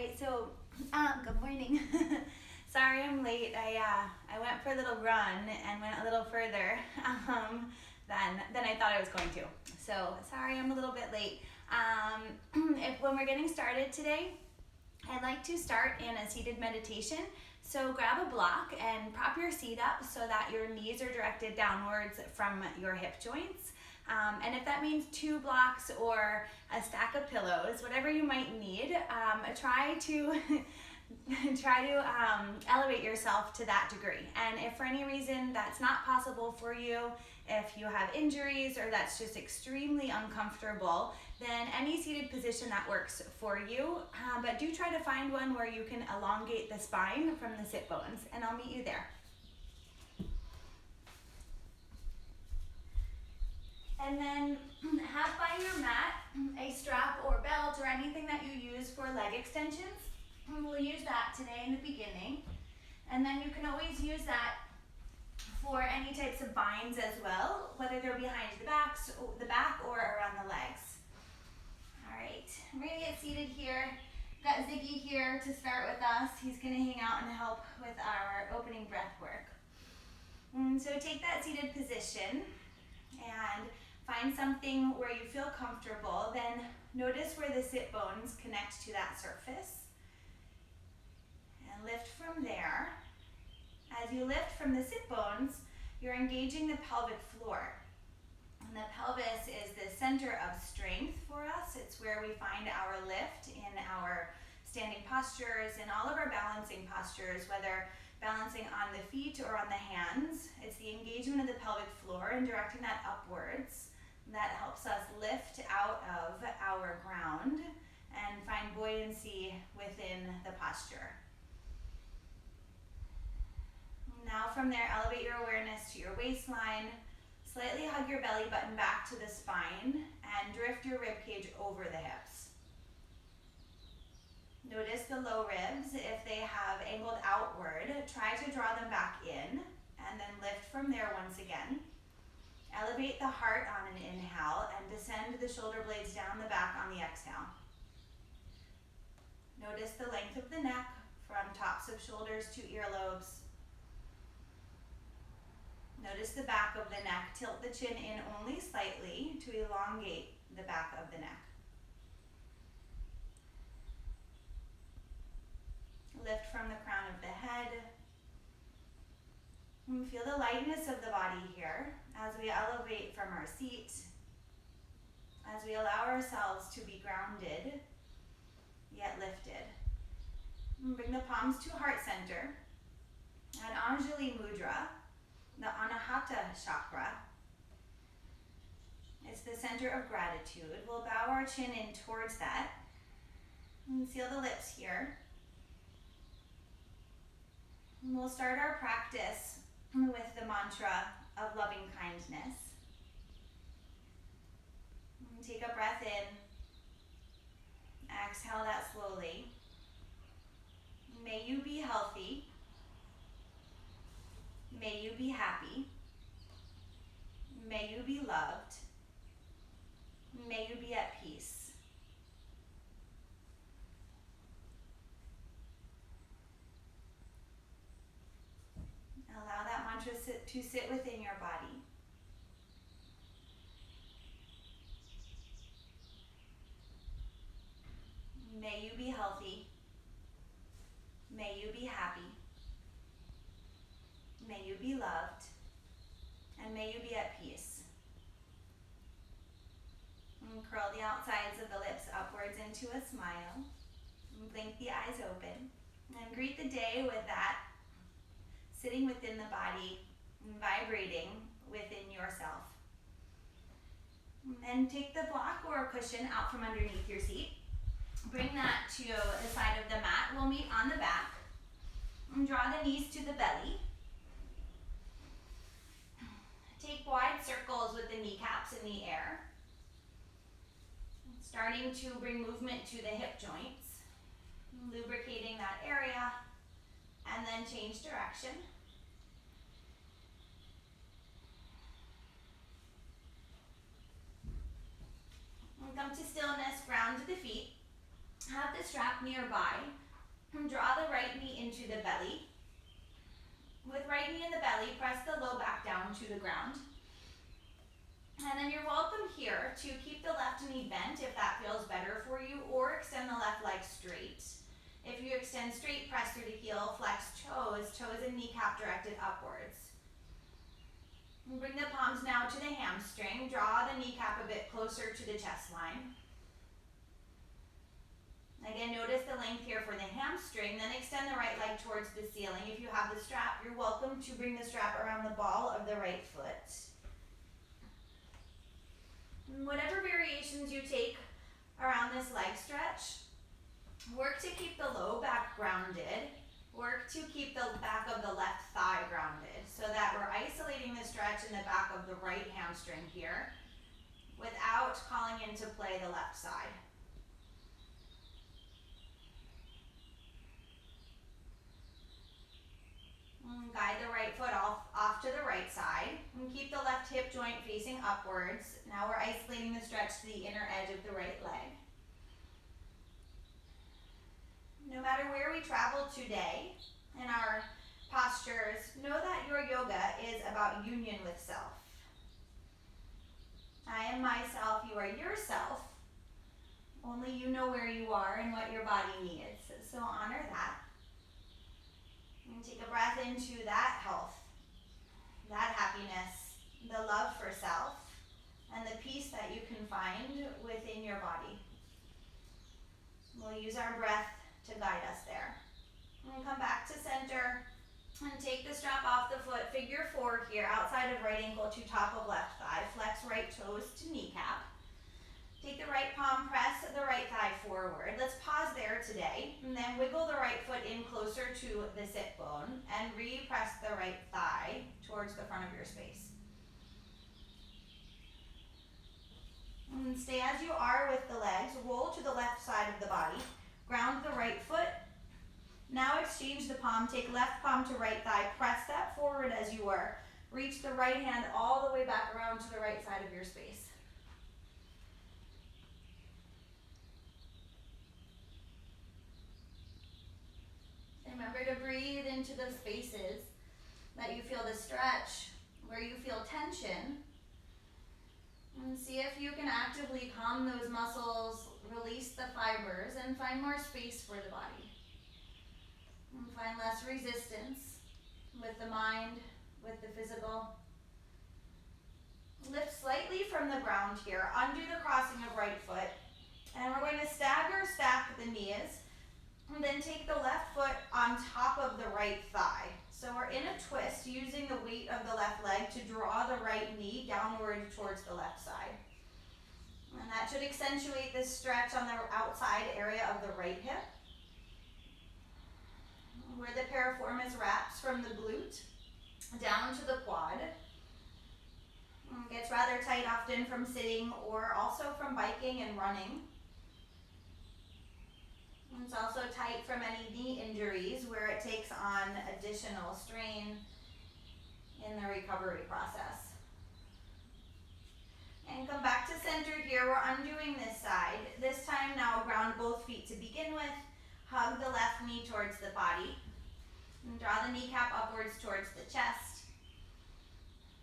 right, so good morning. Sorry I'm late. I went for a little run and went a little further than I thought I was going to. So sorry I'm a little bit late. When we're getting started today, I'd like to start in a seated meditation. So grab a block and prop your seat up so that your knees are directed downwards from your hip joints. And if that means 2 blocks or a stack of pillows, whatever you might need, try to elevate yourself to that degree. And if for any reason that's not possible for you, if you have injuries or that's just extremely uncomfortable, then any seated position that works for you. But do try to find one where you can elongate the spine from the sit bones, and I'll meet you there. And then have by your mat a strap or belt or anything that you use for leg extensions. We'll use that today in the beginning. And then you can always use that for any types of binds as well, whether they're behind the back or around the legs. All right, we're gonna get seated here. Got Ziggy here to start with us. He's gonna hang out and help with our opening breath work. So take that seated position and find something where you feel comfortable. Then notice where the sit bones connect to that surface. And lift from there. As you lift from the sit bones, you're engaging the pelvic floor. And the pelvis is the center of strength for us. It's where we find our lift in our standing postures and all of our balancing postures, whether balancing on the feet or on the hands. It's the engagement of the pelvic floor and directing that upwards that helps us lift out of our ground and find buoyancy within the posture. Now from there, elevate your awareness to your waistline. Slightly hug your belly button back to the spine and drift your rib cage over the hips. Notice the low ribs. If they have angled outward, try to draw them back in and then lift from there once again. Elevate the heart on an inhale and descend the shoulder blades down the back on the exhale. Notice the length of the neck from tops of shoulders to earlobes. Notice the back of the neck. Tilt the chin in only slightly to elongate the back of the neck. Lift from the crown of the head. And feel the lightness of the body here as we elevate from our seat, as we allow ourselves to be grounded, yet lifted. And bring the palms to heart center. And Anjali Mudra, the Anahata chakra. It's the center of gratitude. We'll bow our chin in towards that and seal the lips here. And we'll start our practice with the mantra of loving kindness. And take a breath in. Exhale that slowly. May you be healthy. May you be happy. May you be loved. May you be at peace. Allow that mantra to sit within your body. May you be healthy. May you be happy. May you be loved. And may you be at peace. And curl the outsides of the lips upwards into a smile. And blink the eyes open. And greet the day with that sitting within the body and vibrating within yourself. And take the block or a cushion out from underneath your seat. Bring that to the side of the mat. We'll meet on the back. And draw the knees to the belly. Take wide circles with the kneecaps in the air. Starting to bring movement to the hip joints. Lubricating that area. And then change direction. And come to stillness, ground to the feet. have the strap nearby. Draw the right knee into the belly. With right knee in the belly, press the low back down to the ground. And then you're welcome here to keep the left knee bent if that feels better for you, or extend the left leg straight. If you extend straight, press through the heel, flex toes and kneecap directed upwards. And bring the palms now to the hamstring. Draw the kneecap a bit closer to the chest line. Again, notice the length here for the hamstring, then extend the right leg towards the ceiling. If you have the strap, you're welcome to bring the strap around the ball of the right foot. And whatever variations you take around this leg stretch, work to keep the low back grounded. Work to keep the back of the left thigh grounded so that we're isolating the stretch in the back of the right hamstring here without calling into play the left side. Guide the right foot off to the right side and keep the left hip joint facing upwards. Now we're isolating the stretch to the inner edge of the right leg. No matter where we travel today in our postures, know that your yoga is about union with self. I am myself, you are yourself. Only you know where you are and what your body needs. So honor that. And take a breath into that health, that happiness, the love for self, and the peace that you can find within your body. We'll use our breath to guide us there. And come back to center and take the strap off the foot, figure 4 here, outside of right ankle to top of left thigh. Flex right toes to kneecap. Take the right palm, press the right thigh forward. Let's pause there today, and then wiggle the right foot in closer to the sit bone, and re-press the right thigh towards the front of your space. And stay as you are with the legs. Roll to the left side of the body. Ground the right foot. Now exchange the palm. Take left palm to right thigh. Press that forward as you were. Reach the right hand all the way back around to the right side of your space. Remember to breathe into those spaces that you feel the stretch, where you feel tension. And see if you can actively calm those muscles, release the fibers, and find more space for the body. And find less resistance with the mind, with the physical. Lift slightly from the ground here, undo the crossing of right foot. And we're going to stagger stack the knees. And then take the left foot on top of the right thigh. So we're in a twist using the weight of the left leg to draw the right knee downward towards the left side. And that should accentuate this stretch on the outside area of the right hip, where the piriformis wraps from the glute down to the quad. And gets rather tight often from sitting or also from biking and running. It's also tight from any knee injuries where it takes on additional strain in the recovery process. And come back to center here. We're undoing this side. This time now ground both feet to begin with. Hug the left knee towards the body. And draw the kneecap upwards towards the chest.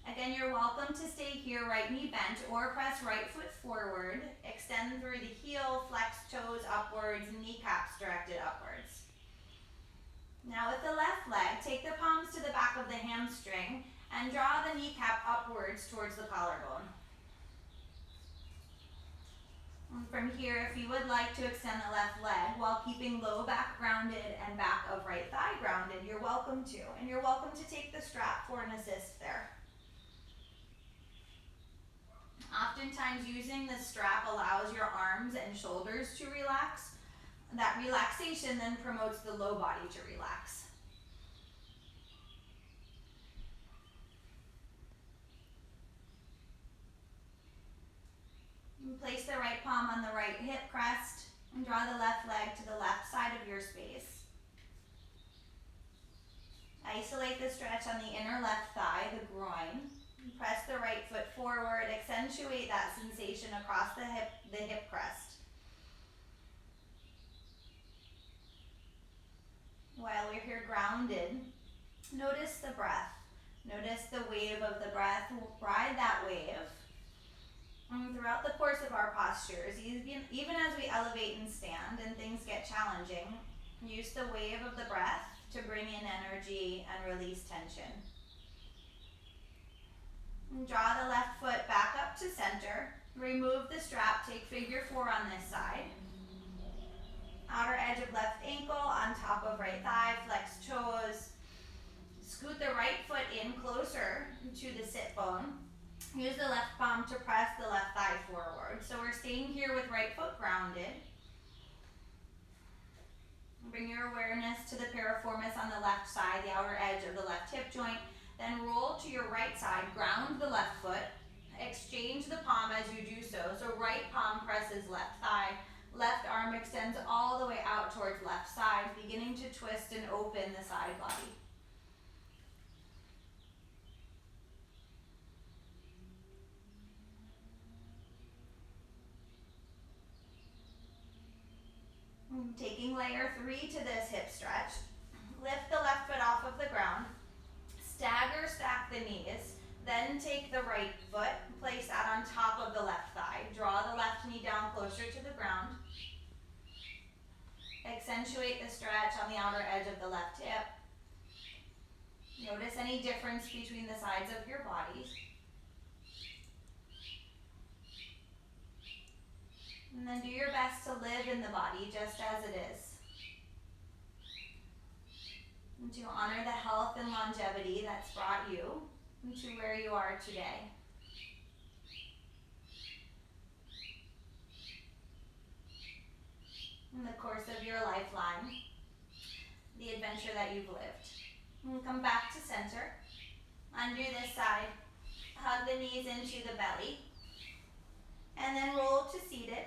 Again, you're welcome to stay here, right knee bent, or press right foot forward. Extend through the heel, flex toes upwards, kneecaps directed upwards. Now with the left leg, take the palms to the back of the hamstring and draw the kneecap upwards towards the collarbone. And from here, if you would like to extend the left leg while keeping low back grounded and back of right thigh grounded, you're welcome to. And you're welcome to take the strap for an assist there. Oftentimes using the strap allows your arms and shoulders to relax. That relaxation then promotes the low body to relax. And place the right palm on the right hip crest and draw the left leg to the left side of your space. Isolate the stretch on the inner left thigh, the groin. Press the right foot forward, accentuate that sensation across the hip crest. here, grounded. Notice the breath. Notice the wave of the breath. Ride that wave. And throughout the course of our postures, even as we elevate and stand and things get challenging, use the wave of the breath to bring in energy and release tension. And draw the left foot back up to center. Remove the strap. Take figure 4 on this side. Outer edge of left ankle on top of right thigh. Flex toes. Scoot the right foot in closer to the sit bone. Use the left palm to press the left thigh forward. So we're staying here with right foot grounded. Bring your awareness to the piriformis on the left side, the outer edge of the left hip joint. Then roll to your right side, ground the left foot. Exchange the palm as you do so. So right palm presses left thigh. Left arm extends all the way out towards left side, beginning to twist and open the side body. Taking layer 3 to this hip stretch. Lift the left foot off of the ground. Stagger, stack the knees. Then take the right foot, place that on top of the left thigh. Draw the left knee down closer to the ground. Accentuate the stretch on the outer edge of the left hip. Notice any difference between the sides of your bodies. And then do your best to live in the body just as it is. And to honor the health and longevity that's brought you to where you are today. In the course of your lifeline, the adventure that you've lived. And come back to center. Undo this side. Hug the knees into the belly. And then roll to seated.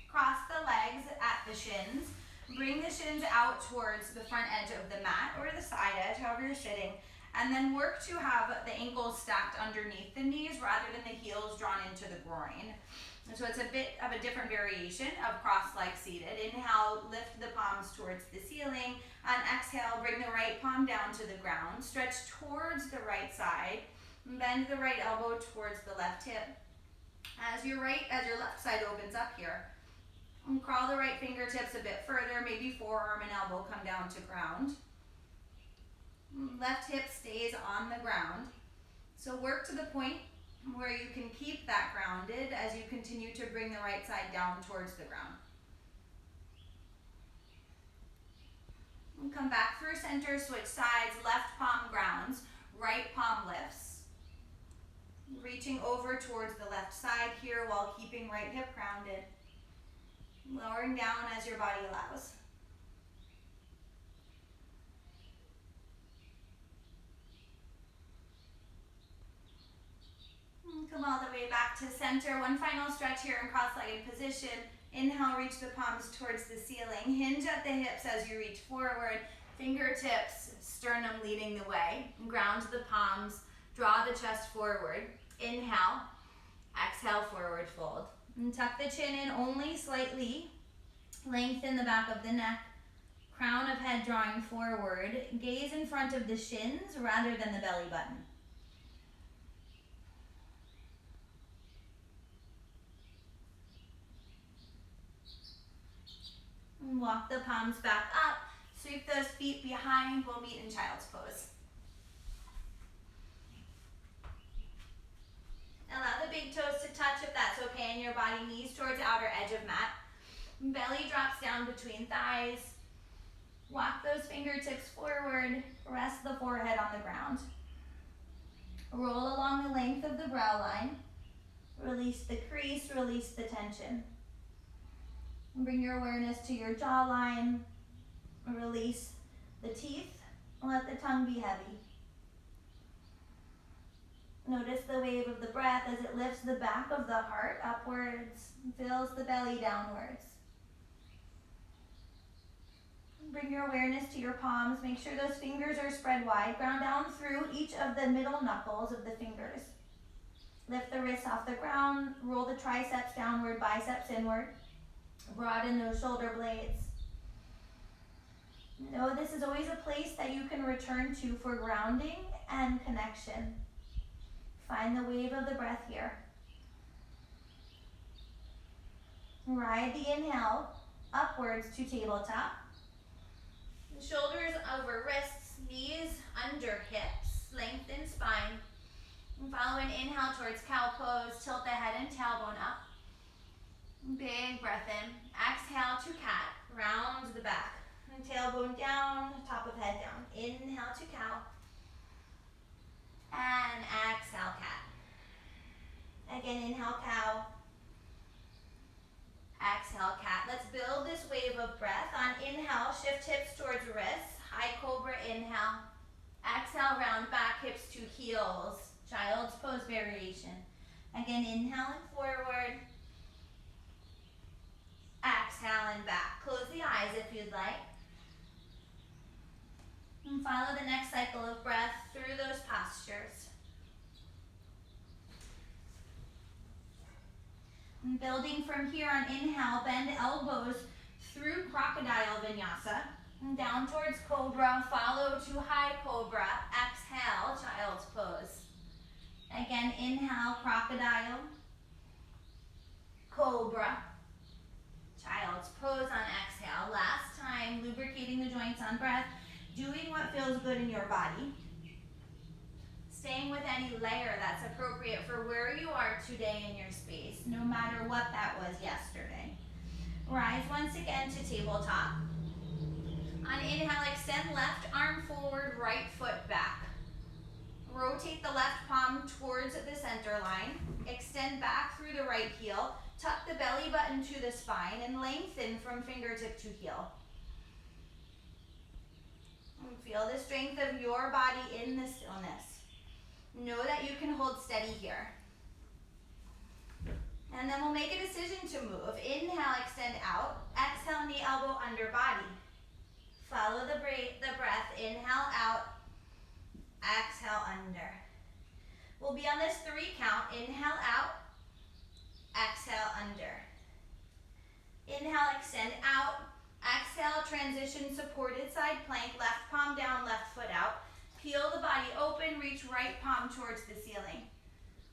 Cross the legs at the shins. Bring the shins out towards the front edge of the mat or the side edge, however you're sitting. And then work to have the ankles stacked underneath the knees rather than the heels drawn into the groin. And so it's a bit of a different variation of cross-leg seated. Inhale, lift the palms towards the ceiling. On exhale, bring the right palm down to the ground. Stretch towards the right side. Bend the right elbow towards the left hip. As your left side opens up here, and crawl the right fingertips a bit further, maybe forearm and elbow come down to ground. Left hip stays on the ground. So work to the point where you can keep that grounded as you continue to bring the right side down towards the ground. And come back through center, switch sides, left palm grounds, right palm lifts. Reaching over towards the left side here while keeping right hip grounded. Lowering down as your body allows. Come all the way back to center. One final stretch here in cross-legged position. Inhale, reach the palms towards the ceiling. Hinge at the hips as you reach forward. Fingertips, sternum leading the way. Ground the palms. Draw the chest forward. Inhale. Exhale, forward fold. And tuck the chin in only slightly. Lengthen the back of the neck. Crown of head drawing forward. Gaze in front of the shins rather than the belly button. And walk the palms back up. Sweep those feet behind. We'll meet in child's pose. Allow the big toes to touch if that's okay in your body. Knees towards outer edge of mat. Belly drops down between thighs. Walk those fingertips forward. Rest the forehead on the ground. Roll along the length of the brow line. Release the crease, release the tension. Bring your awareness to your jawline. Release the teeth. Let the tongue be heavy. Notice the wave of the breath as it lifts the back of the heart upwards, fills the belly downwards. Bring your awareness to your palms. Make sure those fingers are spread wide. Ground down through each of the middle knuckles of the fingers. Lift the wrists off the ground. Roll the triceps downward, biceps inward. Broaden those shoulder blades. Know this is always a place that you can return to for grounding and connection. Find the wave of the breath here. Ride the inhale upwards to tabletop. Shoulders over wrists, knees under hips, lengthen spine. And follow an inhale towards cow pose, tilt the head and tailbone up. Big breath in. Exhale to cat, round the back. And tailbone down, top of head down. Inhale to cow. And exhale cat. Again, inhale cow. Exhale cat. Let's build this wave of breath. On inhale, shift hips towards wrists. High cobra inhale. Exhale, round back, hips to heels. Child's pose variation. Again, inhale and forward. Exhale and back. Close the eyes if you'd like. And follow the next cycle of breath through those postures. And building from here on inhale, bend elbows through crocodile vinyasa. And down towards cobra, follow to high cobra. Exhale, child's pose. Again, inhale, crocodile, cobra, child's pose on exhale. Last time, lubricating the joints on breath, doing what feels good in your body. Staying with any layer that's appropriate for where you are today in your space, no matter what that was yesterday. Rise once again to tabletop. On inhale, extend left arm forward, right foot back. Rotate the left palm towards the center line. Extend back through the right heel. Tuck the belly button to the spine and lengthen from fingertip to heel. And feel the strength of your body in the stillness. Know that you can hold steady here. And then we'll make a decision to move. Inhale, extend out. Exhale, knee, elbow, under body. Follow the breath. Inhale, out. Exhale, under. We'll be on this 3 count. Inhale, out. Exhale, under. Inhale, extend out. Exhale, transition, supported side plank. Left palm down, left foot out. Peel the body open, reach right palm towards the ceiling.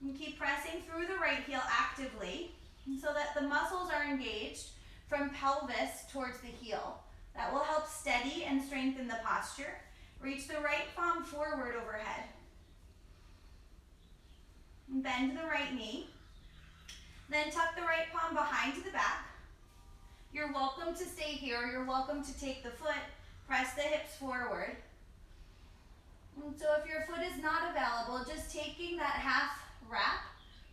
And keep pressing through the right heel actively so that the muscles are engaged from pelvis towards the heel. That will help steady and strengthen the posture. Reach the right palm forward overhead. Bend the right knee. Then tuck the right palm behind the back. You're welcome to stay here. You're welcome to take the foot. Press the hips forward. And so if your foot is not available, just taking that half wrap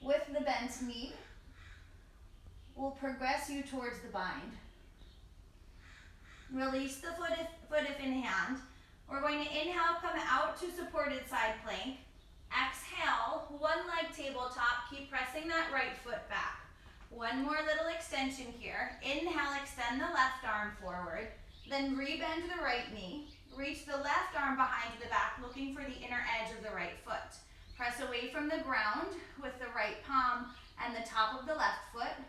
with the bent knee will progress you towards the bind. Release the foot if in hand. We're going to inhale, come out to supported side plank. Exhale, one leg tabletop. Keep pressing that right foot back. One more little extension here. Inhale, extend the left arm forward. Then rebend the right knee. Reach the left arm behind the back, looking for the inner edge of the right foot. Press away from the ground with the right palm and the top of the left foot.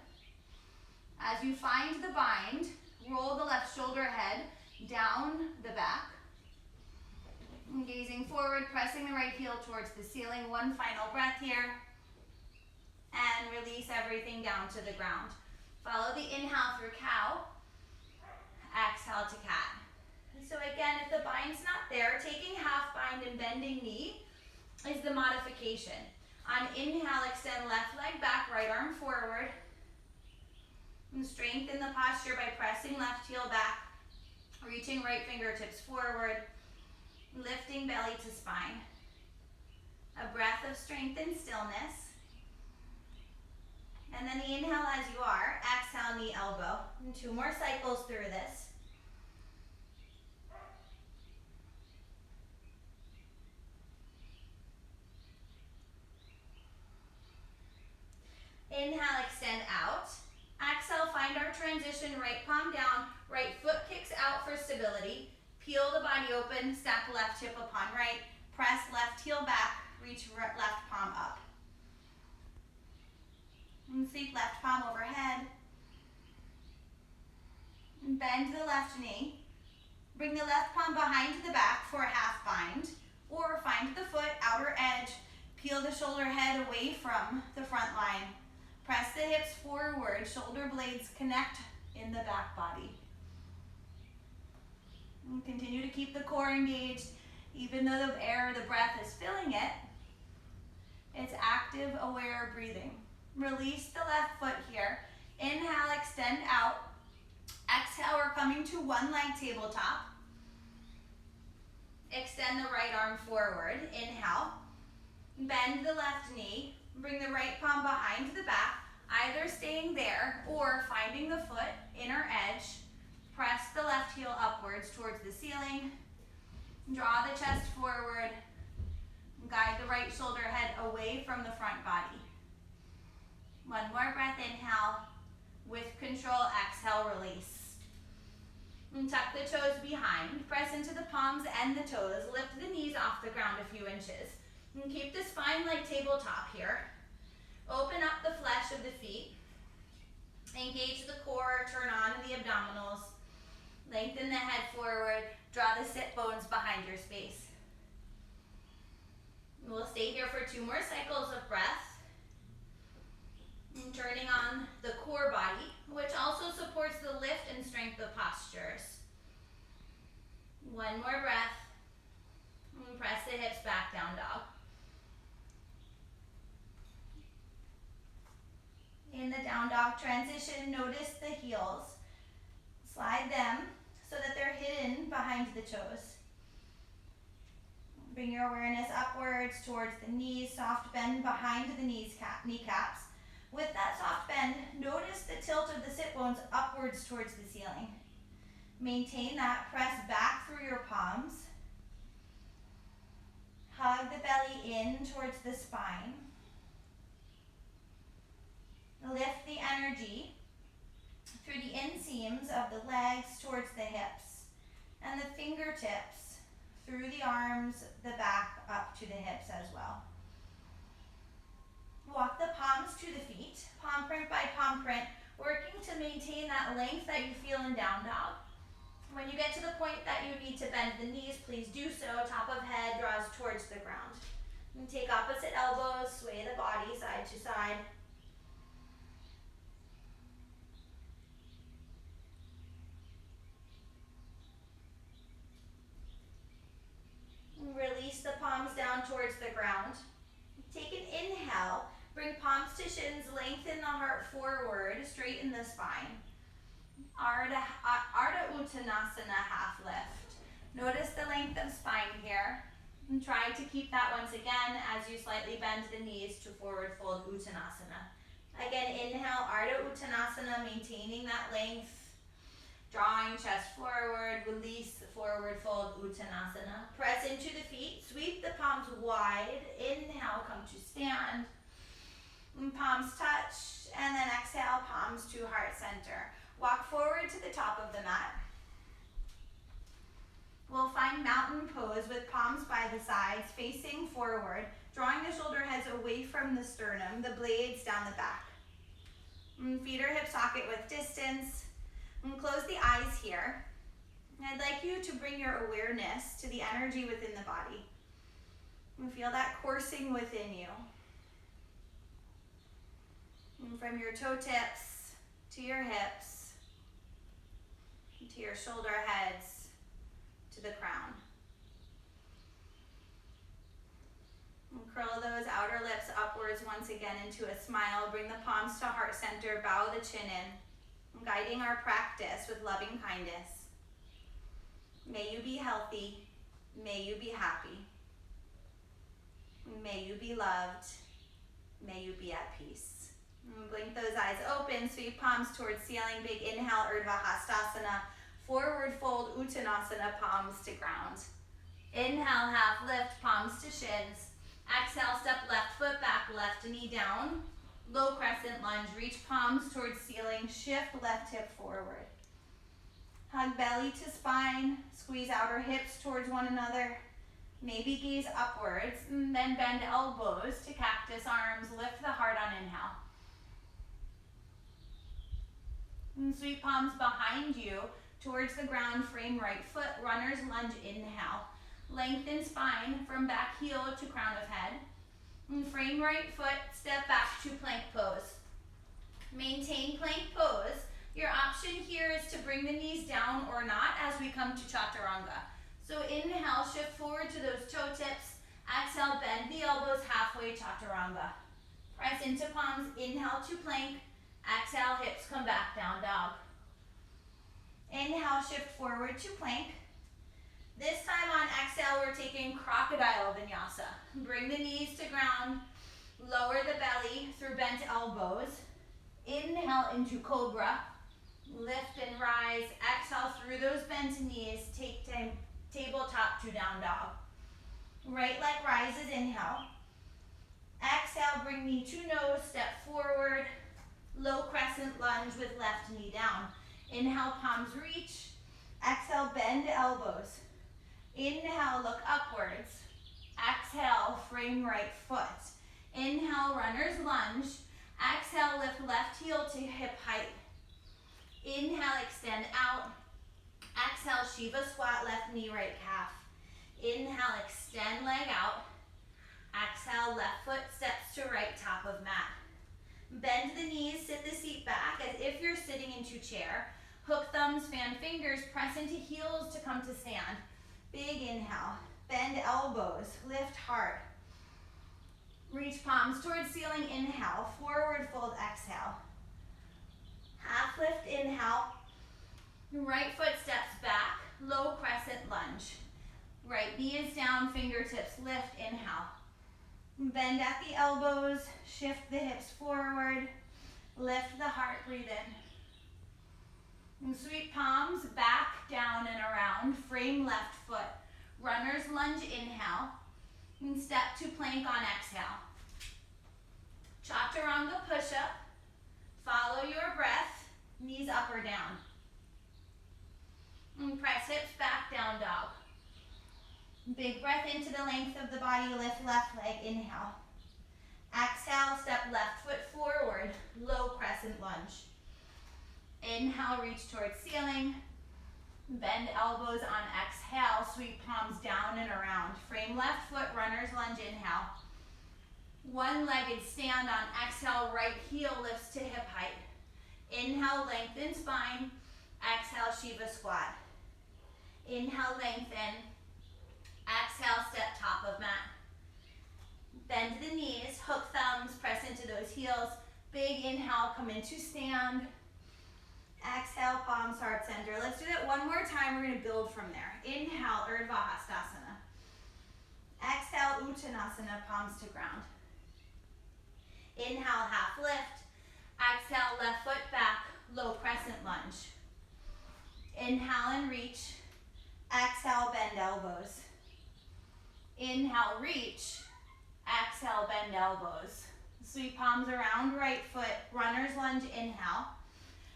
As you find the bind, roll the left shoulder head down the back. And gazing forward, pressing the right heel towards the ceiling. One final breath here. And release everything down to the ground. Follow the inhale through cow. Exhale to cat. So again, if the bind's not there, taking half bind and bending knee is the modification. On inhale, extend left leg back, right arm forward. And strengthen the posture by pressing left heel back, reaching right fingertips forward, lifting belly to spine. A breath of strength and stillness. And then inhale as you are, exhale, knee, elbow. And 2 more cycles through this. Inhale, extend out. Exhale, find our transition, right palm down, right foot kicks out for stability. Peel the body open, step left hip upon right, press left heel back, reach left palm up. And sweep left palm overhead. And bend the left knee. Bring the left palm behind the back for a half bind, or find the foot outer edge. Peel the shoulder head away from the front line. Press the hips forward, shoulder blades connect in the back body. And continue to keep the core engaged, even though the air, the breath is filling it. It's active, aware breathing. Release the left foot here. Inhale, extend out. Exhale, we're coming to one leg tabletop. Extend the right arm forward. Inhale. Bend the left knee. Bring the right palm behind the back, either staying there or finding the foot, inner edge. Press the left heel upwards towards the ceiling. Draw the chest forward. Guide the right shoulder head away from the front body. One more breath, inhale. With control, exhale, release. And tuck the toes behind. Press into the palms and the toes. Lift the knees off the ground a few inches. And keep the spine like tabletop here. Open up the flesh of the feet. Engage the core, turn on the abdominals. Lengthen the head forward. Draw the sit bones behind your space. We'll stay here for 2 more cycles of breath. And turning on the core body, which also supports the lift and strength of postures. 1 more breath. And press the hips back, down dog. In the down dog transition, notice the heels. Slide them so that they're hidden behind the toes. Bring your awareness upwards towards the knees, soft bend behind the kneecaps. With that soft bend, notice the tilt of the sit bones upwards towards the ceiling. Maintain that, press back through your palms. Hug the belly in towards the spine. Lift the energy through the inseams of the legs towards the hips and the fingertips through the arms, the back up to the hips as well. Walk the palms to the feet, palm print by palm print, working to maintain that length that you feel in down dog. When you get to the point that you need to bend the knees, please do so. Top of head draws towards the ground. And take opposite elbows, sway the body side to side. Release the palms down towards the ground. Take an inhale. Bring palms to shins, lengthen the heart forward, straighten the spine. Ardha Uttanasana, half lift. Notice the length of spine here. And try to keep that once again as you slightly bend the knees to forward fold Uttanasana. Again, inhale, Ardha Uttanasana, maintaining that length. Drawing chest forward, release, forward fold Uttanasana. Press into the feet, sweep the palms wide. Inhale, come to stand. And palms touch, and then exhale, palms to heart center. Walk forward to the top of the mat. We'll find mountain pose with palms by the sides, facing forward, drawing the shoulder heads away from the sternum, the blades down the back. And feet are hip socket with distance. And close the eyes here. I'd like you to bring your awareness to the energy within the body. And feel that coursing within you. And from your toe tips to your hips, to your shoulder heads, to the crown. And curl those outer lips upwards once again into a smile. Bring the palms to heart center, bow the chin in, guiding our practice with loving kindness. May you be healthy. May you be happy. May you be loved. May you be at peace. And blink those eyes open, sweep palms towards ceiling. Big inhale, Urdhva Hastasana. Forward fold, Uttanasana, palms to ground. Inhale, half lift, palms to shins. Exhale, step left foot back, left knee down. Low crescent lunge, reach palms towards ceiling, shift left hip forward. Hug belly to spine, squeeze outer hips towards one another. Maybe gaze upwards, and then bend elbows to cactus arms, lift the heart on inhale. And sweep palms behind you, towards the ground, frame right foot, runner's lunge, inhale. Lengthen spine from back heel to crown of head. And frame right foot, step back to plank pose. Maintain plank pose. Your option here is to bring the knees down or not as we come to chaturanga. So inhale, shift forward to those toe tips. Exhale, bend the elbows halfway, chaturanga. Press into palms, inhale to plank. Exhale, hips come back, down dog. Inhale, shift forward to plank. This time on exhale, we're taking crocodile vinyasa. Bring the knees to ground, lower the belly through bent elbows. Inhale into cobra, lift and rise. Exhale through those bent knees, take tabletop to down dog. Right leg rises, inhale. Exhale, bring knee to nose, step forward. Low crescent lunge with left knee down. Inhale, palms reach. Exhale, bend elbows. Inhale, look upwards. Exhale, frame right foot. Inhale, runner's lunge. Exhale, lift left heel to hip height. Inhale, extend out. Exhale, Shiva squat, left knee, right calf. Inhale, extend leg out. Exhale, left foot steps to right, top of mat. Bend the knees, sit the seat back as if you're sitting into chair. Hook thumbs, fan fingers, press into heels to come to stand. Big inhale, bend elbows, lift heart. Reach palms towards ceiling, inhale, forward fold, exhale. Half lift, inhale. Right foot steps back, low crescent lunge. Right knee is down, fingertips lift, inhale. Bend at the elbows, shift the hips forward, lift the heart, breathe in. And sweep palms back, down and around, frame left foot. Runner's lunge, inhale. And step to plank on exhale. Chaturanga push-up. Follow your breath, knees up or down. And press hips back, down dog. Big breath into the length of the body, lift left leg, inhale. Exhale, step left foot forward, low crescent lunge. Inhale, reach towards ceiling. Bend elbows on exhale, sweep palms down and around. Frame left foot, runner's lunge, inhale. One-legged stand on exhale, right heel lifts to hip height. Inhale, lengthen spine. Exhale, Shiva squat. Inhale, lengthen. Exhale, step top of mat. Bend the knees, hook thumbs, press into those heels. Big inhale, come into stand. Exhale, palms, heart center. Let's do that one more time. We're going to build from there. Inhale, Urdhva Hastasana. Exhale, Uttanasana, palms to ground. Inhale, half lift. Exhale, left foot back, low crescent lunge. Inhale and reach. Exhale, bend elbows. Inhale, reach. Exhale, bend elbows. Sweep palms around right foot, runner's lunge, inhale.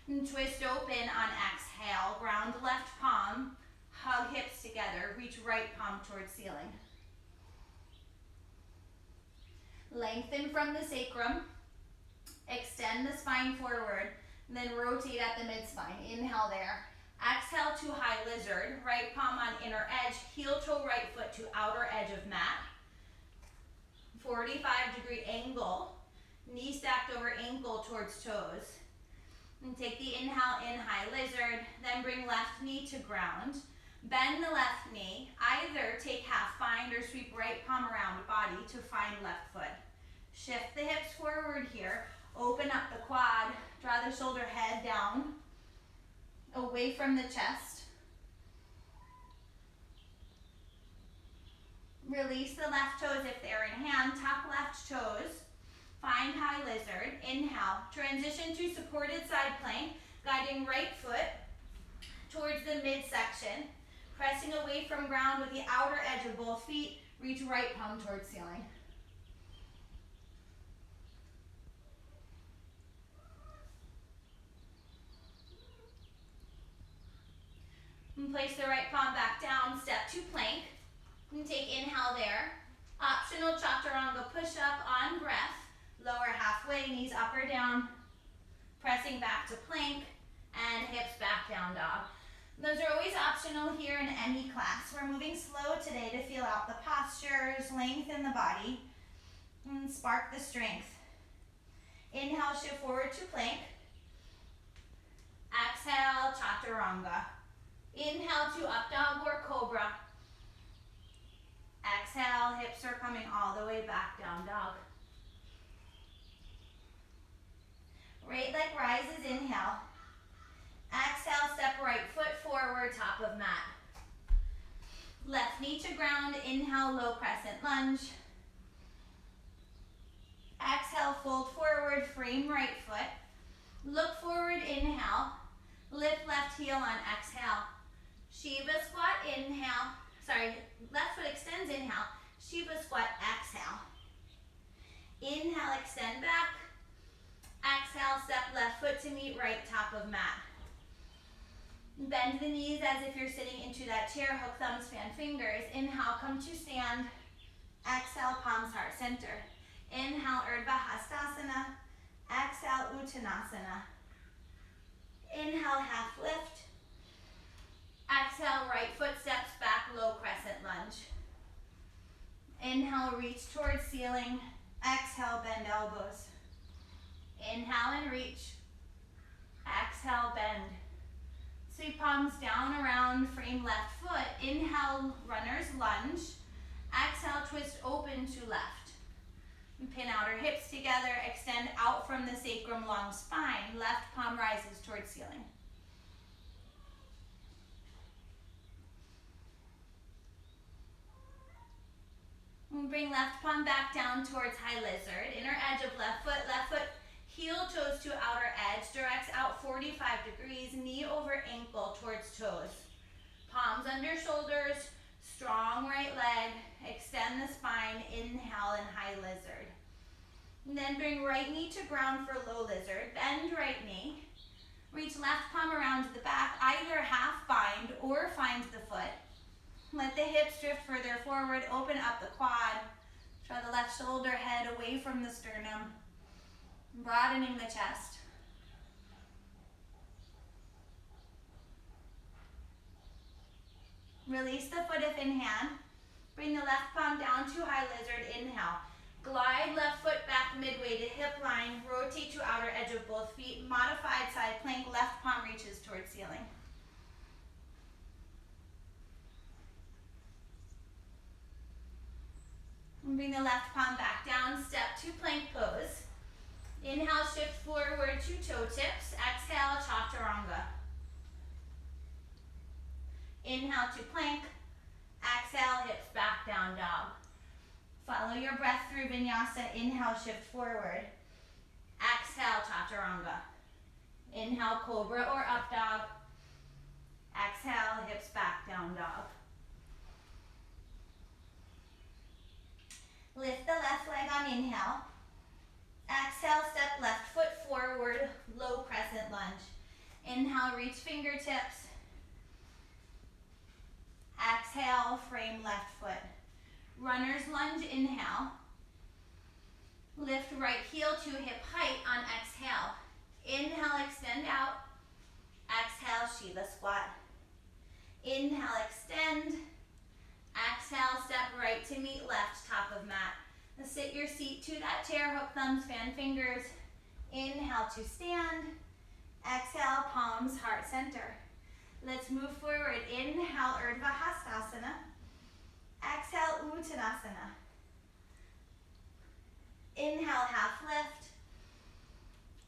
And twist open on exhale, ground left palm, hug hips together, reach right palm towards ceiling. Lengthen from the sacrum, extend the spine forward, and then rotate at the mid-spine. Inhale there. Exhale to high lizard, right palm on inner edge, heel toe right foot to outer edge of mat. 45-degree angle, knee stacked over ankle towards toes. And take the inhale in, high lizard, then bring left knee to ground. Bend the left knee, either take half bind or sweep right palm around body to find left foot. Shift the hips forward here, open up the quad, draw the shoulder head down, away from the chest. Release the left toes if they're in hand, top left toes. Find high lizard, inhale, transition to supported side plank, guiding right foot towards the midsection, pressing away from ground with the outer edge of both feet, reach right palm towards ceiling. And place the right palm back down, step to plank, and take inhale there. Optional chaturanga push-up on breath. Lower halfway, knees up or down, pressing back to plank, and hips back, down dog. Those are always optional here in any class. We're moving slow today to feel out the postures, lengthen the body, and spark the strength. Inhale, shift forward to plank. Exhale, chaturanga. Inhale to up dog or cobra. Exhale, hips are coming all the way back, down dog. Right leg rises, inhale. Exhale, step right foot forward, top of mat. Left knee to ground, inhale, low crescent lunge. Exhale, fold forward, frame right foot. Look forward, inhale. Lift left heel on exhale. Shiva squat, inhale. Left foot extends, inhale. Shiva squat, exhale. Inhale, extend back. Exhale, step left foot to meet right, top of mat. Bend the knees as if you're sitting into that chair, hook thumbs, fan fingers. Inhale, come to stand. Exhale, palms heart center. Inhale, Urdhva Hastasana. Exhale, Uttanasana. Inhale, half lift. Exhale, right foot steps back, low crescent lunge. Inhale, reach towards ceiling. Exhale, bend elbows. Inhale and reach. Exhale, bend. Sweep palms down around, frame left foot. Inhale, runner's lunge. Exhale, twist open to left. Pin outer hips together, extend out from the sacrum, long spine. Left palm rises towards ceiling. And bring left palm back down towards high lizard. Inner edge of left foot, heel toes to outer edge, directs out 45 degrees, knee over ankle towards toes. Palms under shoulders, strong right leg, extend the spine, inhale and high lizard. And then bring right knee to ground for low lizard, bend right knee. Reach left palm around to the back, either half bind or find the foot. Let the hips drift further forward, open up the quad. Draw the left shoulder head away from the sternum, broadening the chest. Release the foot if in hand. Bring the left palm down to high lizard, inhale. Glide left foot back midway to hip line, rotate to outer edge of both feet, modified side plank, left palm reaches towards ceiling. And bring the left palm back down, step to plank pose. Inhale, shift forward to toe tips. Exhale, chaturanga. Inhale to plank. Exhale, hips back, down dog. Follow your breath through vinyasa. Inhale, shift forward. Exhale, chaturanga. Inhale, cobra or up dog. Exhale, hips back, down dog. Lift the left leg on inhale. Exhale, step left foot forward, low crescent lunge. Inhale, reach fingertips. Exhale, frame left foot. Runner's lunge, inhale. Lift right heel to hip height on exhale. Inhale, extend out. Exhale, Shiva squat. Inhale, extend. Exhale, step right to meet left, top of mat. Now sit your seat to that chair, hook thumbs, fan fingers. Inhale to stand. Exhale, palms heart center. Let's move forward. Inhale, Urdhva Hastasana. Exhale, Uttanasana. Inhale, half lift.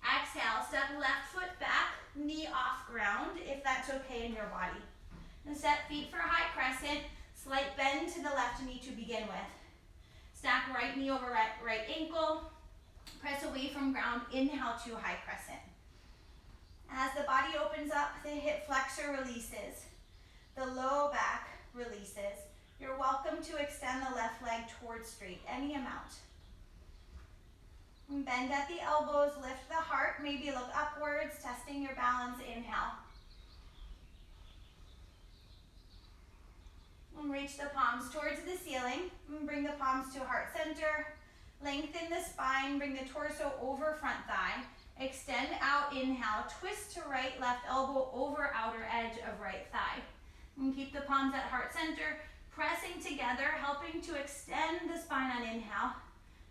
Exhale, step left foot back, knee off ground, if that's okay in your body. And set feet for high crescent. Slight bend to the left knee to begin with. Stack right knee over right ankle. Press away from ground. Inhale to high crescent. As the body opens up, the hip flexor releases. The low back releases. You're welcome to extend the left leg towards straight, any amount. And bend at the elbows, lift the heart, maybe look upwards, testing your balance. Inhale. And reach the palms towards the ceiling. And bring the palms to heart center. Lengthen the spine, bring the torso over front thigh. Extend out, inhale, twist to right, left elbow over outer edge of right thigh. And keep the palms at heart center, pressing together, helping to extend the spine on inhale,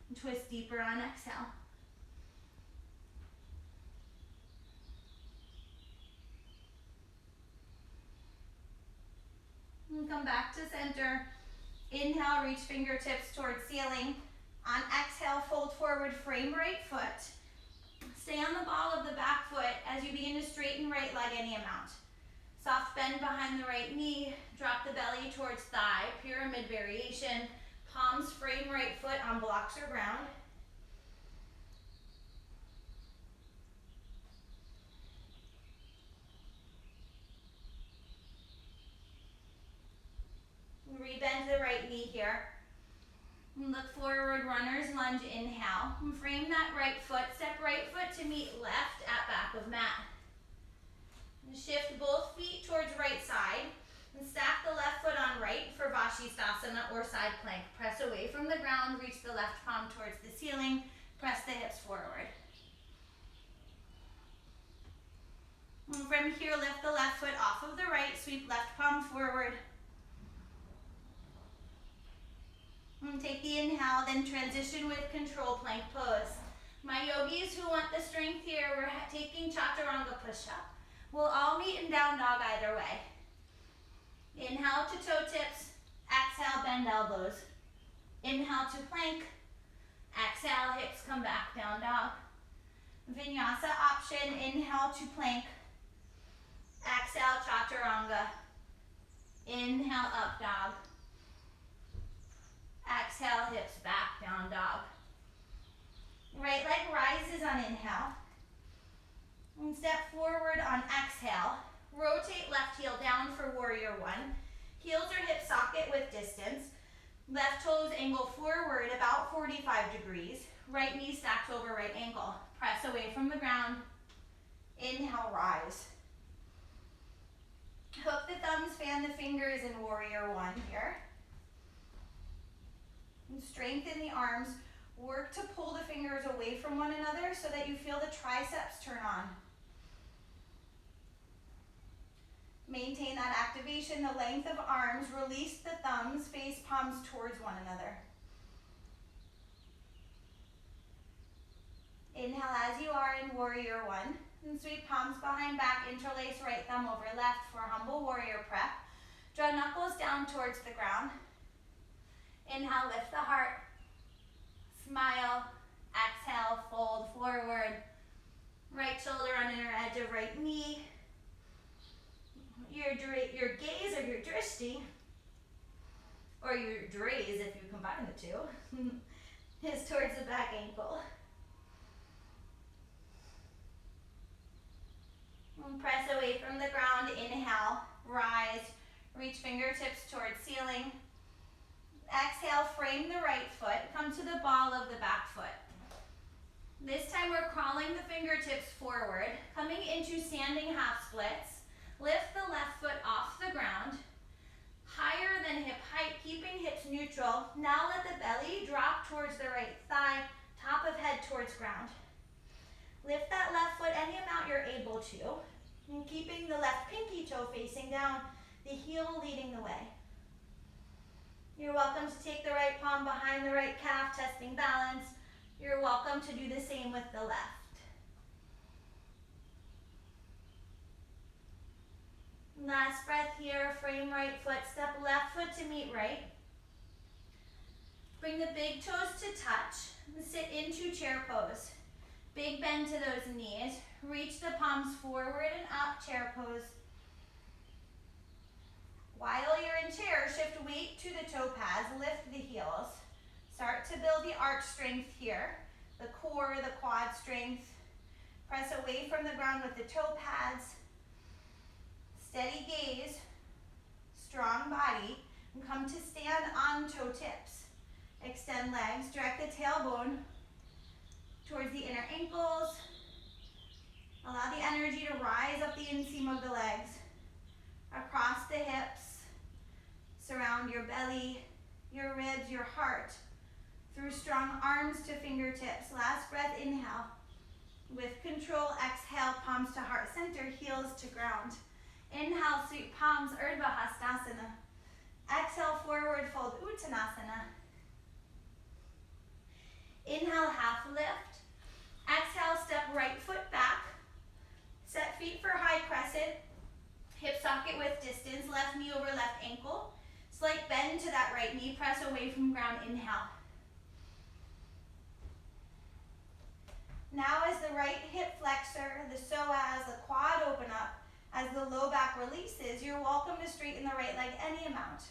and twist deeper on exhale. And come back to center. Inhale, reach fingertips towards ceiling. On exhale, fold forward, frame right foot. Stay on the ball of the back foot as you begin to straighten right leg any amount. Soft bend behind the right knee, drop the belly towards thigh, pyramid variation. Palms frame right foot on blocks or ground. Rebend the right knee here. Look forward, runner's lunge, inhale. Frame that right foot, step right foot to meet left at back of mat. Shift both feet towards right side and stack the left foot on right for Vashisthasana or side plank. Press away from the ground, reach the left palm towards the ceiling, press the hips forward. And from here, lift the left foot off of the right, sweep left palm forward. And take the inhale, then transition with control plank pose. My yogis who want the strength here, we're taking chaturanga push-up. We'll all meet in down dog either way. Inhale to toe tips, exhale, bend elbows. Inhale to plank, exhale, hips come back, down dog. Vinyasa option, inhale to plank, exhale, chaturanga. Inhale, up dog. Exhale, hips back, down dog. Right leg rises on inhale. And step forward on exhale. Rotate left heel down for warrior one. Heels or hip socket with distance. Left toes angle forward about 45 degrees. Right knee stacked over right ankle. Press away from the ground. Inhale, rise. Hook the thumbs, fan the fingers in warrior one here. And strengthen the arms. Work to pull the fingers away from one another so that you feel the triceps turn on. Maintain that activation, the length of arms. Release the thumbs, face palms towards one another. Inhale as you are in warrior one. And sweep palms behind back, interlace right thumb over left for humble warrior prep. Draw knuckles down towards the ground. Inhale, lift the heart. Smile. Exhale, fold forward. Right shoulder on inner edge of right knee. Your gaze or your drishti, or your draze if you combine the two, is towards the back ankle. And press away from the ground, inhale, rise, reach fingertips towards ceiling. Exhale, frame the right foot, come to the ball of the back foot. This time we're crawling the fingertips forward, coming into standing half splits. Lift the left foot off the ground, higher than hip height, keeping hips neutral. Now let the belly drop towards the right thigh, top of head towards ground. Lift that left foot any amount you're able to, and keeping the left pinky toe facing down, the heel leading the way. You're welcome to take the right palm behind the right calf, testing balance. You're welcome to do the same with the left. Last breath here, frame right foot, step left foot to meet right. Bring the big toes to touch, and sit into chair pose. Big bend to those knees, reach the palms forward and up, chair pose. While you're in chair, shift weight to the toe pads, lift the heels. Start to build the arch strength here, the core, the quad strength. Press away from the ground with the toe pads. Steady gaze, strong body, and come to stand on toe tips. Extend legs, direct the tailbone towards the inner ankles. Allow the energy to rise up the inseam of the legs, across the hips, surround your belly, your ribs, your heart, through strong arms to fingertips. Last breath, inhale. With control, exhale, palms to heart center, heels to ground. Inhale, sweep palms, Urdhva Hastasana. Exhale, forward fold, Uttanasana. Inhale, half lift. Exhale, step right foot back. Set feet for high crescent. Hip socket width distance, left knee over left ankle. Slight bend to that right knee, press away from ground, inhale. Now as the right hip flexor, the psoas, the quad open up, as the low back releases, you're welcome to straighten the right leg any amount.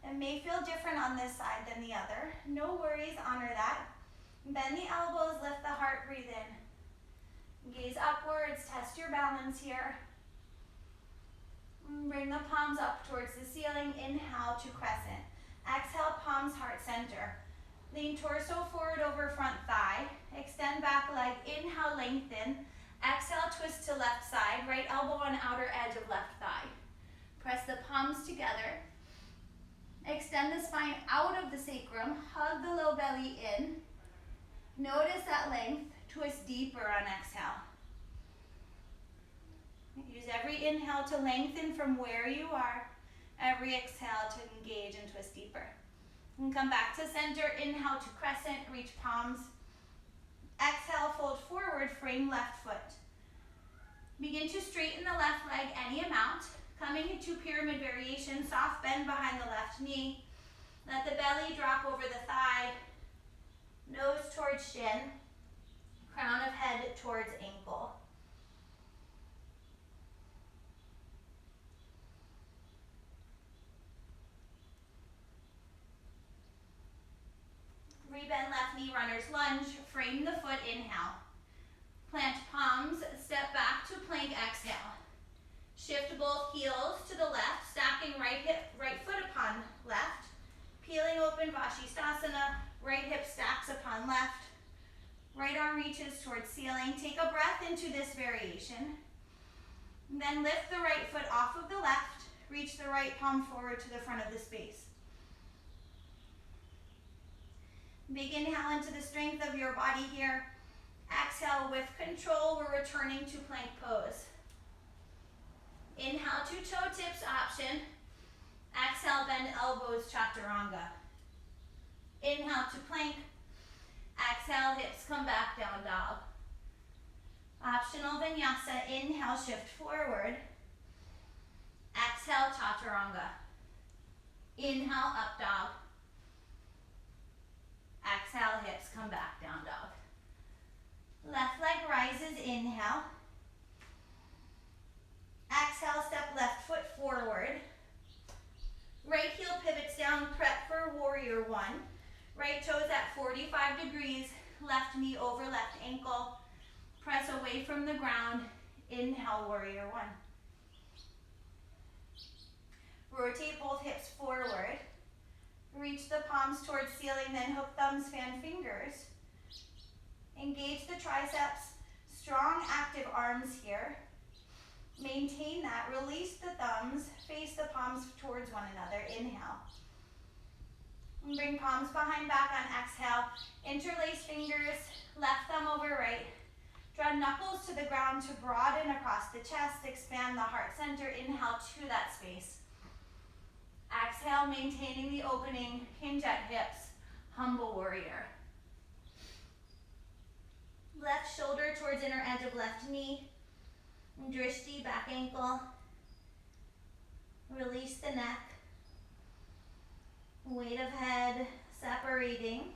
It may feel different on this side than the other. No worries, honor that. Bend the elbows, lift the heart, breathe in. Gaze upwards, test your balance here. Bring the palms up towards the ceiling, inhale to crescent. Exhale, palms heart center. Lean torso forward over front thigh. Extend back leg, inhale, lengthen. Exhale, twist to left side, right elbow on outer edge of left thigh. Press the palms together. Extend the spine out of the sacrum, hug the low belly in. Notice that length, twist deeper on exhale. Use every inhale to lengthen from where you are, every exhale to engage and twist deeper. And come back to center, inhale to crescent, reach palms. Exhale, fold forward, frame left foot. Begin to straighten the left leg any amount, coming into pyramid variation, soft bend behind the left knee. Let the belly drop over the thigh, nose towards shin, crown of head towards ankle. Rebend left knee, runner's lunge, frame the foot, inhale. Plant palms, step back to plank, exhale. Shift both heels to the left, stacking right foot upon left. Peeling open Vashisthasana, right hip stacks upon left. Right arm reaches towards ceiling. Take a breath into this variation. Then lift the right foot off of the left, reach the right palm forward to the front of the space. Big inhale into the strength of your body here. Exhale with control, we're returning to plank pose. Inhale to toe tips option. Exhale, bend elbows, chaturanga. Inhale to plank. Exhale, hips come back, down dog. Optional vinyasa, inhale, shift forward. Exhale, chaturanga. Inhale, up dog. Exhale, hips come back, down dog. Left leg rises, inhale. Exhale, step left foot forward. Right heel pivots down, prep for warrior one. Right toes at 45 degrees, left knee over left ankle. Press away from the ground, inhale, warrior one. Rotate both hips forward. Reach the palms towards ceiling, then hook thumbs, fan fingers. Engage the triceps, strong active arms here. Maintain that, release the thumbs, face the palms towards one another, inhale. And bring palms behind back on exhale, interlace fingers, left thumb over right. Draw knuckles to the ground to broaden across the chest, expand the heart center, inhale to that space. Exhale, maintaining the opening, hinge at hips, humble warrior. Left shoulder towards inner edge of left knee. Drishti, back ankle. Release the neck. Weight of head separating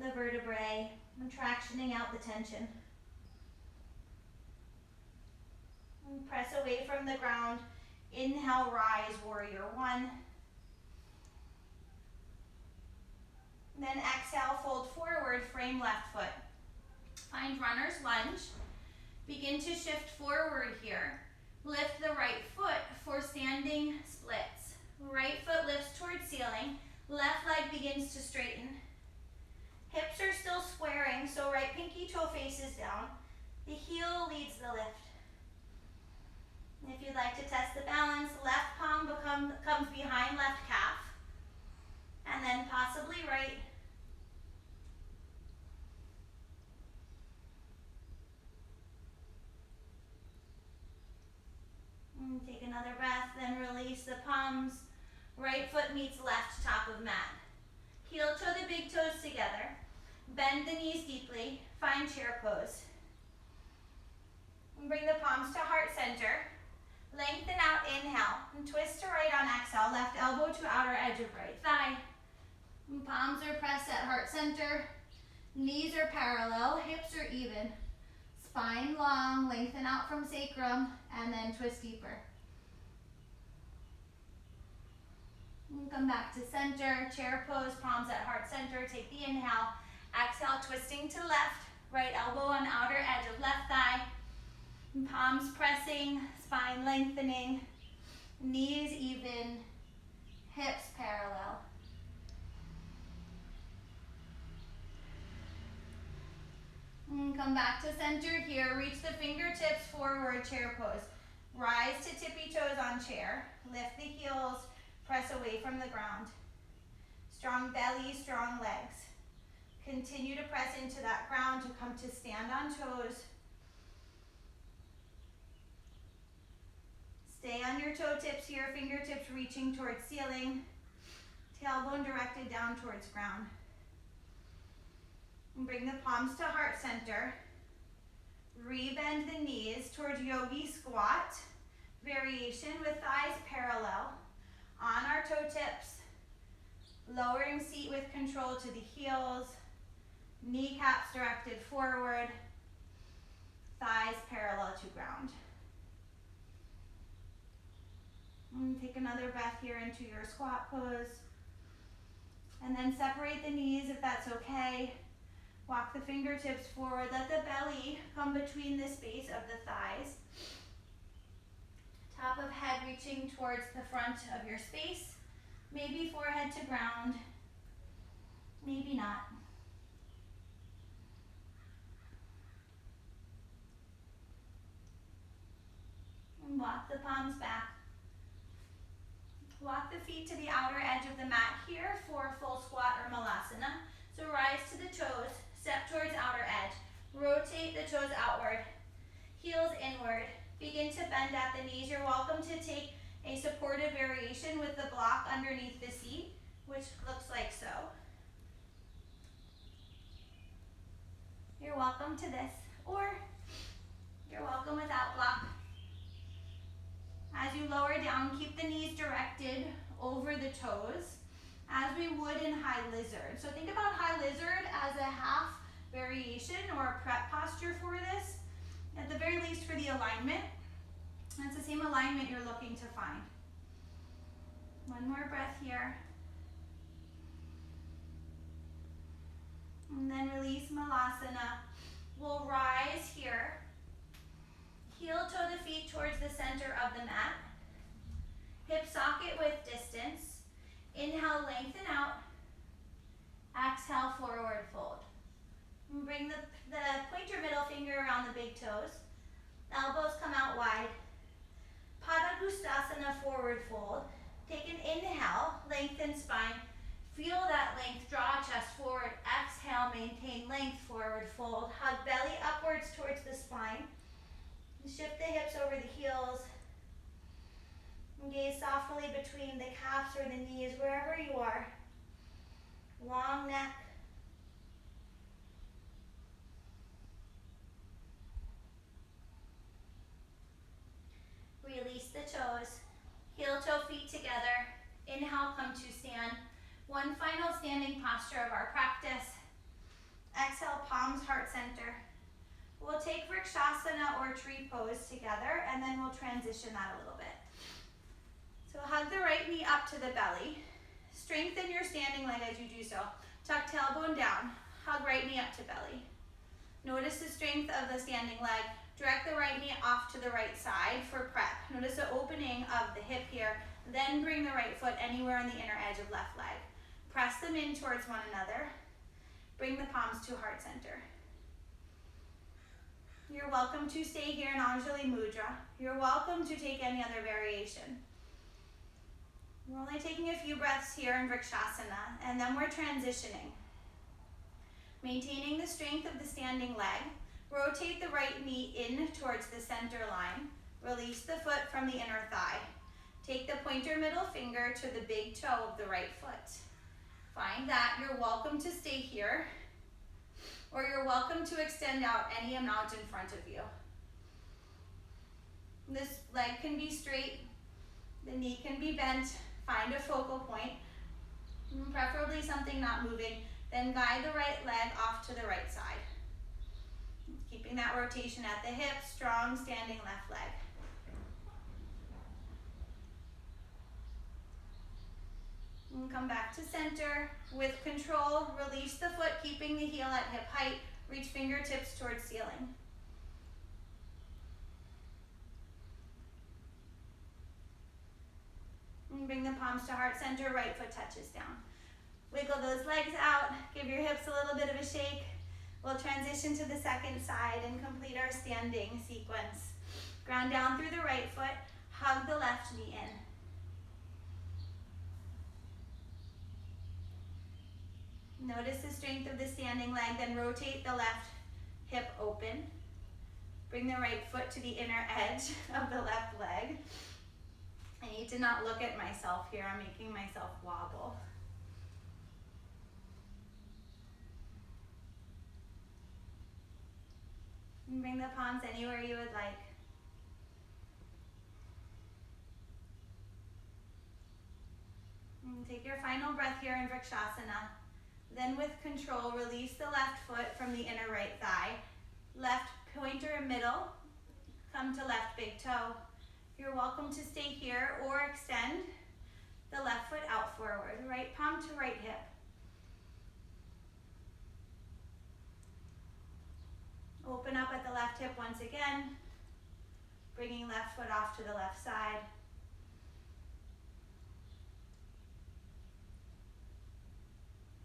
the vertebrae and tractioning out the tension. And press away from the ground. Inhale, rise, warrior one. Then exhale, fold forward, frame left foot. Find runner's lunge. Begin to shift forward here. Lift the right foot for standing splits. Right foot lifts towards ceiling. Left leg begins to straighten. Hips are still squaring, so right pinky toe faces down. The heel leads the lift. If you'd like to test the balance, left palm comes behind left calf. And then possibly right. the palms. Right foot meets left top of mat. Heel toe the big toes together. Bend the knees deeply. Find chair pose. And bring the palms to heart center. Lengthen out, inhale. And twist to right on exhale. Left elbow to outer edge of right thigh. And palms are pressed at heart center. Knees are parallel. Hips are even. Spine long. Lengthen out from sacrum. And then twist deeper. And come back to center. Chair pose. Palms at heart center. Take the inhale. Exhale, twisting to left. Right elbow on outer edge of left thigh. Palms pressing, spine lengthening, knees even, hips parallel. And come back to center here. Reach the fingertips forward, chair pose. Rise to tippy toes on chair. Lift the heels, press away from the ground. Strong belly, strong legs. Continue to press into that ground to come to stand on toes. Stay on your toe tips here, fingertips reaching towards ceiling, tailbone directed down towards ground. And bring the palms to heart center. Rebend the knees towards yogi squat. Variation with thighs parallel. On our toe tips. Lowering seat with control to the heels. Kneecaps directed forward. Thighs parallel to ground. And take another breath here into your squat pose. And then separate the knees if that's okay. Walk the fingertips forward. Let the belly come between the space of the thighs. Top of head reaching towards the front of your space. Maybe forehead to ground. Maybe not. And walk the palms back. Walk the feet to the outer edge of the mat here for full squat or malasana. So rise to the toes, step towards outer edge. Rotate the toes outward, heels inward. Begin to bend at the knees. You're welcome to take a supportive variation with the block underneath the seat, which looks like so. You're welcome to this, or you're welcome without block. As you lower down, keep the knees directed over the toes, as we would in high lizard. So think about high lizard as a half variation or a prep posture for this, at the very least for the alignment. That's the same alignment you're looking to find. One more breath here. And then release malasana. We'll rise here. Heel toe the feet towards the center of the mat. Hip socket with distance. Inhale, lengthen out. Exhale, forward fold. And bring the pointer middle finger around the big toes. Elbows come out wide. Padangusthasana, forward fold. Take an inhale, lengthen spine. Feel that length, draw chest forward. Exhale, maintain length, forward fold. Hug belly upwards towards the spine. Shift the hips over the heels. And gaze softly between the calves or the knees, wherever you are. Long neck. Release the toes. Heel toe feet together. Inhale, come to stand. One final standing posture of our practice. Exhale, palms heart center. We'll take Vrikshasana or tree pose together, and then we'll transition that a little bit. So hug the right knee up to the belly. Strengthen your standing leg as you do so. Tuck tailbone down. Hug right knee up to belly. Notice the strength of the standing leg. Direct the right knee off to the right side for prep. Notice the opening of the hip here. Then bring the right foot anywhere on the inner edge of left leg. Press them in towards one another. Bring the palms to heart center. You're welcome to stay here in Anjali Mudra. You're welcome to take any other variation. We're only taking a few breaths here in Vrikshasana, and then we're transitioning. Maintaining the strength of the standing leg, rotate the right knee in towards the center line. Release the foot from the inner thigh. Take the pointer middle finger to the big toe of the right foot. Find that. You're welcome to stay here, or you're welcome to extend out any amount in front of you. This leg can be straight, the knee can be bent. Find a focal point, preferably something not moving. Then guide the right leg off to the right side. Keeping that rotation at the hip, strong standing left leg. And come back to center. With control, release the foot, keeping the heel at hip height. Reach fingertips towards ceiling. And bring the palms to heart center, right foot touches down. Wiggle those legs out, give your hips a little bit of a shake. We'll transition to the second side and complete our standing sequence. Ground down through the right foot, hug the left knee in. Notice the strength of the standing leg, then rotate the left hip open. Bring the right foot to the inner edge of the left leg. I need to not look at myself here. I'm making myself wobble. And bring the palms anywhere you would like. And take your final breath here in Vrikshasana. Then with control, release the left foot from the inner right thigh. Left pointer in middle, come to left big toe. You're welcome to stay here or extend the left foot out forward, right palm to right hip. Open up at the left hip once again, bringing left foot off to the left side.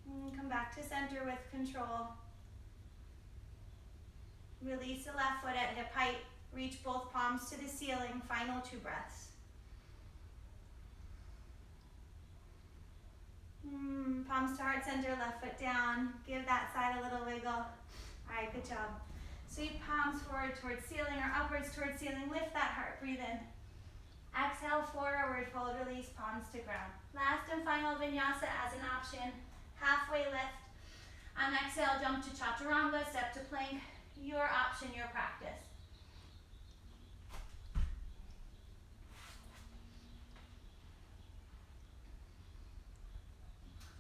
And come back to center with control. Release the left foot at hip height. Reach both palms to the ceiling. Final 2 breaths. Palms to heart center, left foot down. Give that side a little wiggle. All right, good job. Sweep palms forward towards ceiling or upwards towards ceiling. Lift that heart, breathe in. Exhale, forward fold, release palms to ground. Last and final vinyasa as an option. Halfway lift. On exhale, jump to chaturanga, step to plank. Your option, your practice.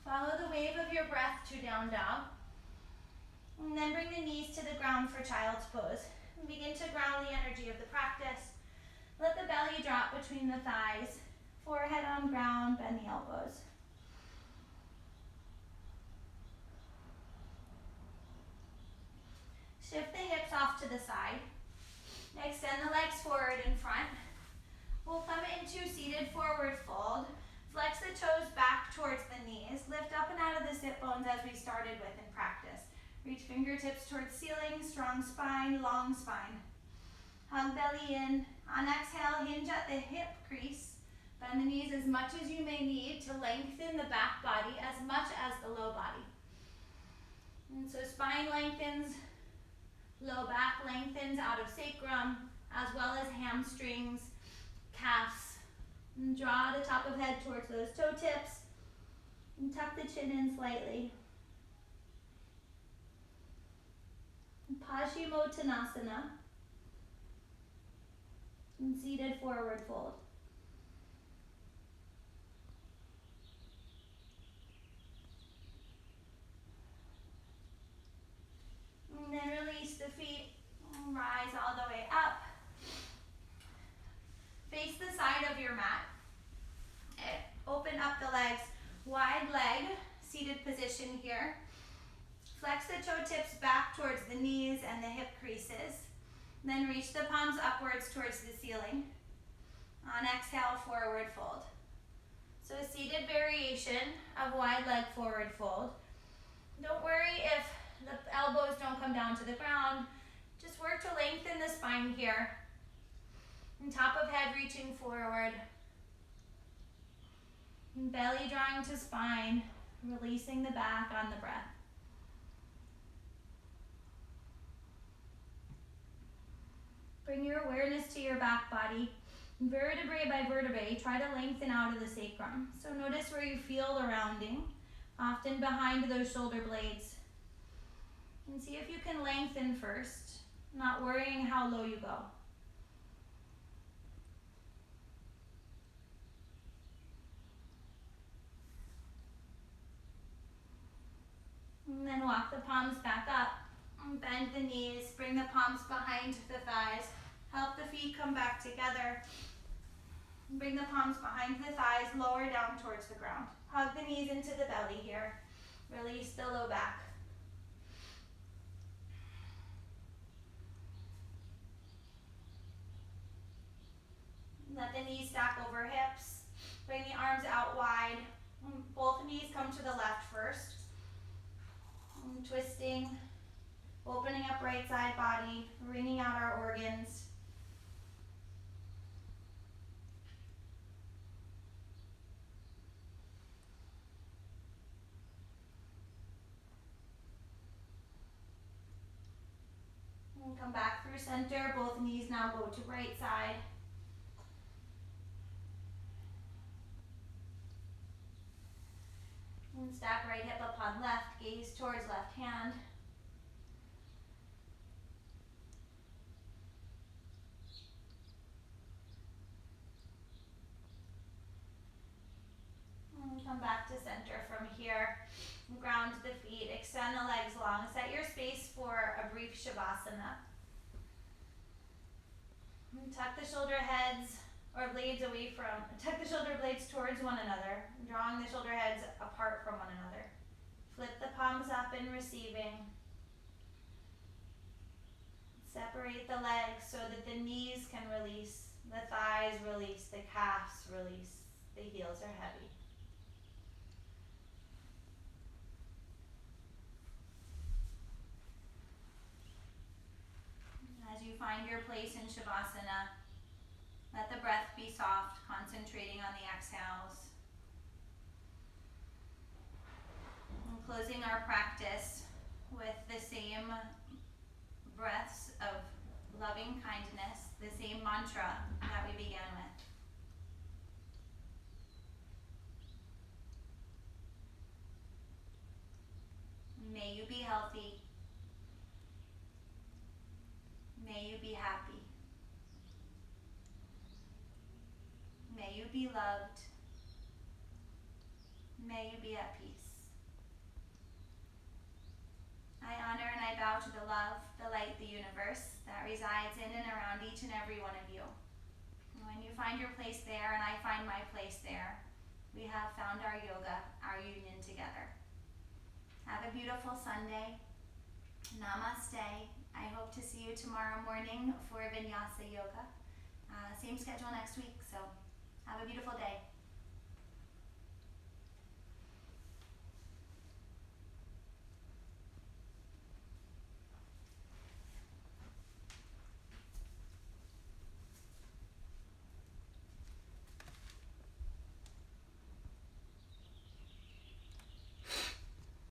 Follow the wave of your breath to down dog. And then bring the knees to the ground for child's pose. And begin to ground the energy of the practice. Let the belly drop between the thighs. Forehead on ground, bend the elbows. Shift the hips off to the side. Extend the legs forward in front. We'll come into seated forward fold. Flex the toes back towards the knees. Lift up and out of the sit bones as we started with in practice. Reach fingertips towards ceiling, strong spine, long spine. Hug belly in. On exhale, hinge at the hip crease. Bend the knees as much as you may need to lengthen the back body as much as the low body. And so spine lengthens, low back lengthens out of sacrum, as well as hamstrings, calves. And draw the top of head towards those toe tips. And tuck the chin in slightly. Paschimottanasana. And seated forward fold. And then release the feet. Rise all the way up. Face the side of your mat. Open up the legs. Wide leg, seated position here. Flex the toe tips back towards the knees and the hip creases. Then reach the palms upwards towards the ceiling. On exhale, forward fold. So a seated variation of wide leg forward fold. Don't worry if the elbows don't come down to the ground. Just work to lengthen the spine here. And top of head reaching forward. And belly drawing to spine, releasing the back on the breath. Bring your awareness to your back body. vertebrae by vertebrae, try to lengthen out of the sacrum. So notice where you feel the rounding, often behind those shoulder blades. And see if you can lengthen first, not worrying how low you go. And then walk the palms back up. Bend the knees, bring the palms behind the thighs. Help the feet come back together. Bring the palms behind the thighs, lower down towards the ground. Hug the knees into the belly here. Release the low back. Let the knees stack over hips. Bring the arms out wide. Both knees come to the left first. Twisting, opening up right side body, wringing out our organs. And come back through center. Both knees now go to right side. And stack right hip upon left, gaze towards left hand. And come back to center from here. Ground the feet, extend the legs long. Set your space for a brief shavasana. And tuck the shoulder heads or blades away from, tuck the shoulder blades towards one another, drawing the shoulder heads apart from one another. Flip the palms up in receiving. Separate the legs so that the knees can release, the thighs release, the calves release, the heels are heavy. As you find your place in Shavasana, let the breath be soft, concentrating on the exhales. And closing our practice with the same breaths of loving kindness, the same mantra that we began with. May you be healthy. May you be happy. May you be loved. May you be at peace. I honor and I bow to the love, the light, the universe that resides in and around each and every one of you. And when you find your place there and I find my place there, we have found our yoga, our union together. Have a beautiful Sunday. Namaste. I hope to see you tomorrow morning for Vinyasa Yoga. Same schedule next week, so have a beautiful day.